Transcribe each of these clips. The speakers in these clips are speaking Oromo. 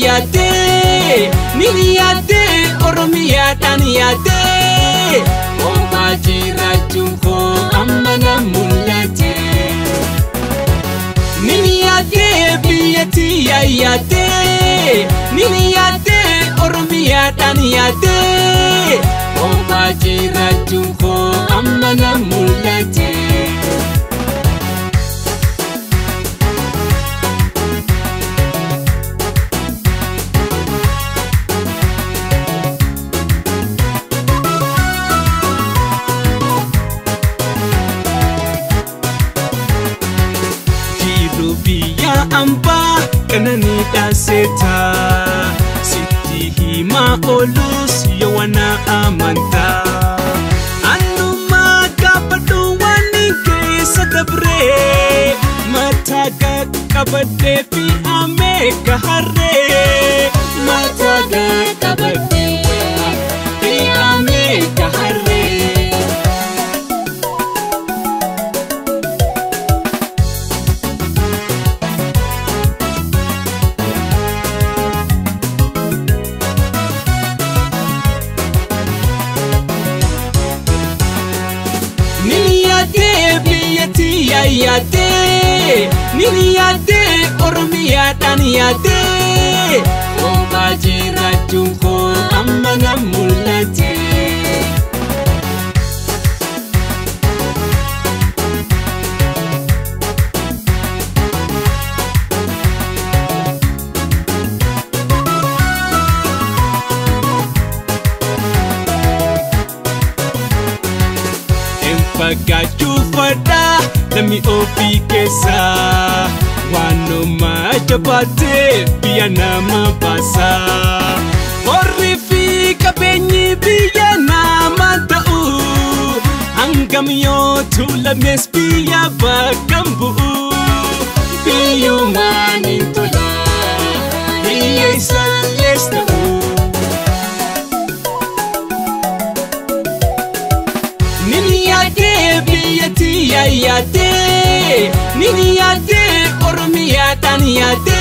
yaate nini yaate Oromiyaa dhaan yaate omaa jiraachuun koo amma na mul'ate nini yaate biyyatti yaate nini yaate Oromiyaa dhaan yaate omaa jiraachuun koo amma na mul'ate. Biya amba kanani daseta siti hima olus yawana amanta anuma kapadu wani kesa dabre mataga kabade fi ame kahare mataga kabade fi ame kahare yaate nini yaate Oromiyaa dhaan yaate omaa jiraachuun koo amma na mul'ate. Fagaachuu fadha namni ofii keessa waanuma jabaatee biyya nama baasa horii fi qabeenyi biyya nama ta'u hangam yoo tuulames biyya bakka bu'u biyyumaan hin tola biyya isaallees ta'u. Yaate nini yaate Oromiyaa dhaan yaate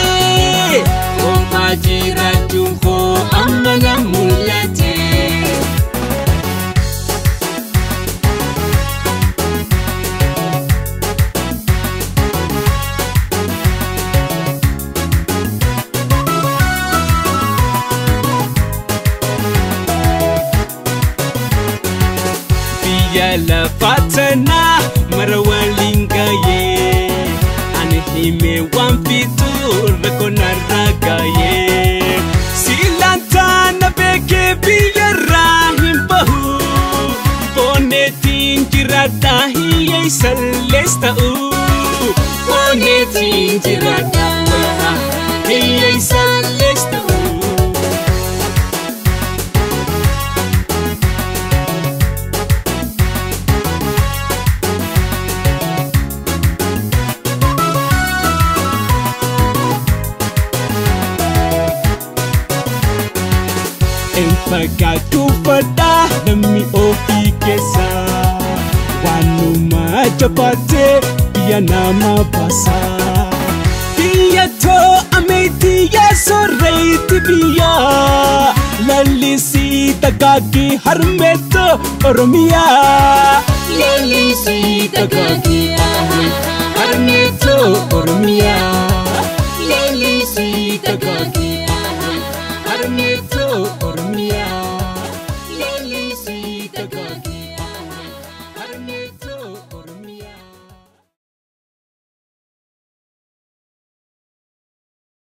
omaa jiraachuun koo amma na mul'ate. Biyya lafatana marawalingaye ane hime wamfitu rakona ragaye silanta na beke biya rahim bahu bonetin jirata hiye salesta bonetin jirata hiye salesta Fagaachuu fadha namni ofii keessa waanuma jabaatee biyya nama baasa biyya to'amee biyya sooretti biyya lallisi dagaagi harmeeto Oromiyaa lallisi dagaagi harmeeto Oromiyaa lallisi dagaagi harmeeto Oromiyaa. Lili si tagagi